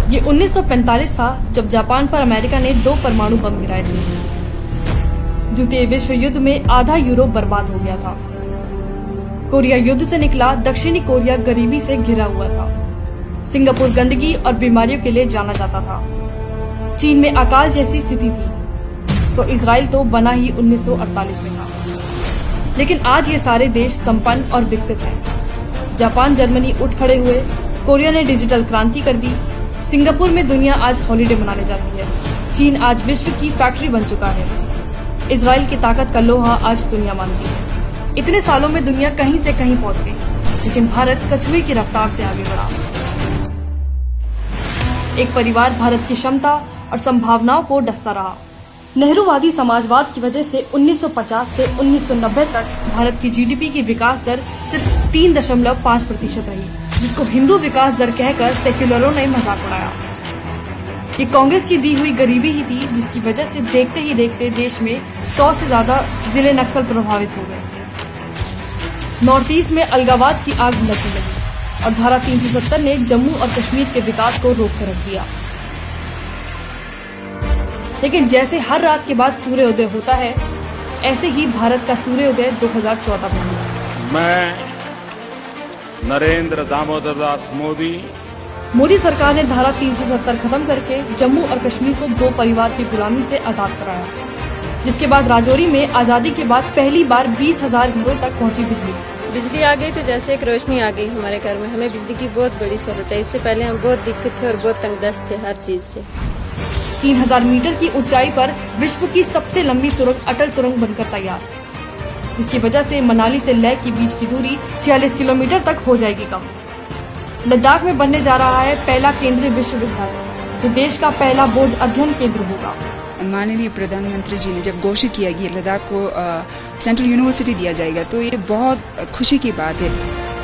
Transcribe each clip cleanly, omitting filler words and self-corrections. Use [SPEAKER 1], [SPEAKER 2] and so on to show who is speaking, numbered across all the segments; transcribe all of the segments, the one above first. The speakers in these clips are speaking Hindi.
[SPEAKER 1] ये 1945 था जब जापान पर अमेरिका ने 2 परमाणु बम गिराए थे। द्वितीय विश्व युद्ध में आधा यूरोप बर्बाद हो गया था। कोरिया युद्ध से निकला दक्षिणी कोरिया गरीबी से घिरा हुआ था। सिंगापुर गंदगी और बीमारियों के लिए जाना जाता था। चीन में अकाल जैसी स्थिति थी, तो इजराइल तो बना ही 1948 में था। लेकिन आज ये सारे देश संपन्न और विकसित हैं। जापान जर्मनी उठ खड़े हुए, कोरिया ने डिजिटल क्रांति कर दी, सिंगापुर में दुनिया आज हॉलिडे मनाने जाती है, चीन आज विश्व की फैक्ट्री बन चुका है, इजराइल की ताकत का लोहा आज दुनिया मानती है। इतने सालों में दुनिया कहीं से कहीं पहुंच गई, लेकिन भारत कछुए की रफ्तार से आगे बढ़ा। एक परिवार भारत की क्षमता और संभावनाओं को डसता रहा। नेहरूवादी समाजवाद की वजह से 1950 से 1990 तक भारत की जीडीपी की विकास दर सिर्फ 3.5% रही, जिसको हिंदू विकास दर कहकर सेक्युलरों ने मजाक उड़ाया। ये कांग्रेस की दी हुई गरीबी ही थी, जिसकी वजह से देखते ही देखते देश में 100 से ज्यादा जिले नक्सल प्रभावित हो गए। नॉर्थ ईस्ट में अलगाववाद की आग भड़कने लगी और धारा 370 ने जम्मू और कश्मीर के विकास को रोक कर रख दिया। लेकिन जैसे हर रात के बाद सूर्योदय होता है, ऐसे ही भारत का सूर्योदय 2014 में हुआ।
[SPEAKER 2] मैं नरेंद्र दामोदर दास
[SPEAKER 1] मोदी सरकार ने धारा 370 खत्म करके जम्मू और कश्मीर को 2 परिवार की गुलामी से आजाद कराया, जिसके बाद राजौरी में आजादी के बाद पहली बार 20,000 घरों तक पहुंची बिजली
[SPEAKER 3] आ गई तो जैसे एक रोशनी आ गई हमारे घर में। हमें बिजली की बहुत बड़ी सहूलत है। इससे पहले हम बहुत दिक्कत थे और बहुत तंगदस्त थे हर चीज से।
[SPEAKER 1] 3000 मीटर की ऊंचाई पर विश्व की सबसे लंबी सुरंग अटल सुरंग बनकर तैयार, जिसकी वजह से मनाली से लेह के बीच की दूरी 46 किलोमीटर तक हो जाएगी कम। लद्दाख में बनने जा रहा है पहला केंद्रीय विश्वविद्यालय, जो देश का पहला बोर्ड अध्ययन केंद्र होगा।
[SPEAKER 4] माननीय प्रधानमंत्री जी ने जब घोषित किया कि लद्दाख को सेंट्रल यूनिवर्सिटी दिया जाएगा, तो ये बहुत खुशी की बात है।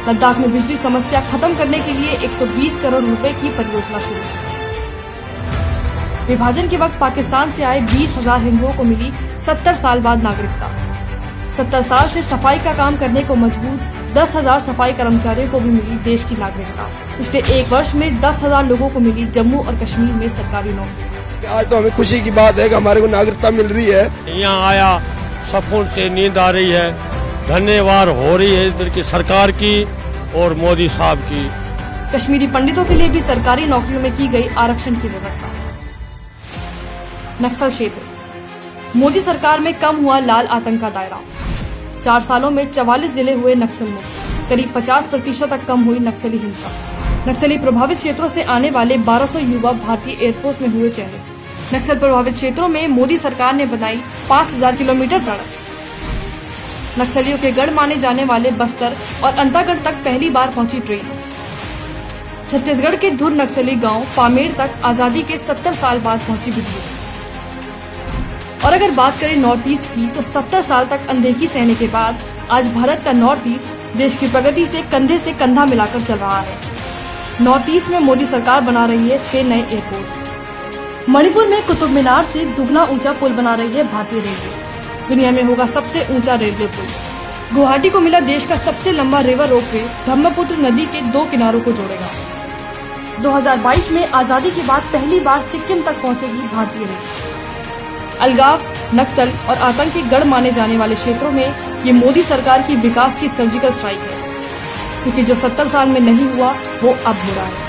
[SPEAKER 1] लद्दाख में बिजली समस्या खत्म करने के लिए 120 करोड़ रुपए की परियोजना शुरू। विभाजन के वक्त पाकिस्तान से आए 20,000 हिंदुओं को मिली 70 साल बाद नागरिकता। 70 साल से सफाई का काम करने को मजबूर 10,000 सफाई कर्मचारियों को भी मिली देश की नागरिकता। पिछले 1 वर्ष में 10,000 लोगों को मिली जम्मू और कश्मीर में सरकारी नौकरी।
[SPEAKER 5] आज तो हमें खुशी की बात है कि हमारे को नागरिकता मिल रही है।
[SPEAKER 2] यहाँ आया सुकून से नींद आ रही है। धन्यवाद हो रही है इधर की सरकार की और मोदी साहब की।
[SPEAKER 1] कश्मीरी पंडितों के लिए भी सरकारी नौकरियों में की गई आरक्षण की व्यवस्था। नक्सल क्षेत्र, मोदी सरकार में कम हुआ लाल आतंक का दायरा। 4 सालों में 44 जिले हुए नक्सल मुक्त, करीब 50% तक कम हुई नक्सली हिंसा। नक्सली प्रभावित क्षेत्रों से आने वाले 1200 युवा भारतीय एयरफोर्स में हुए चयनित। नक्सल प्रभावित क्षेत्रों में मोदी सरकार ने बनाई 5000 किलोमीटर सड़क। नक्सलियों के गढ़ माने जाने वाले बस्तर और अंतागढ़ तक पहली बार पहुंची ट्रेन। छत्तीसगढ़ के धुर नक्सली गांव पामेड़ तक आजादी के 70 साल बाद पहुंची बिजली। और अगर बात करें नॉर्थ ईस्ट की, तो 70 साल तक अनदेखी सहने के बाद आज भारत का नॉर्थ ईस्ट देश की प्रगति से कंधा मिलाकर चल रहा है। नॉर्थ ईस्ट में मोदी सरकार बना रही है 6 नए एयरपोर्ट। मणिपुर में कुतुब मीनार से दुगना ऊंचा पुल बना रही है भारतीय रेलवे। दुनिया में होगा सबसे ऊंचा रेलवे पुल। गुवाहाटी को मिला देश का सबसे लंबा रिवर रोपवे, ब्रह्मपुत्र नदी के 2 किनारों को जोड़ेगा। 2022 में आजादी के बाद पहली बार सिक्किम तक पहुंचेगी भारतीय रेल। अलगाव, नक्सल और आतंक के गढ़ माने जाने वाले क्षेत्रों में ये मोदी सरकार की विकास की सर्जिकल स्ट्राइक है, क्योंकि जो 70 साल में नहीं हुआ वो अब हो रहा है।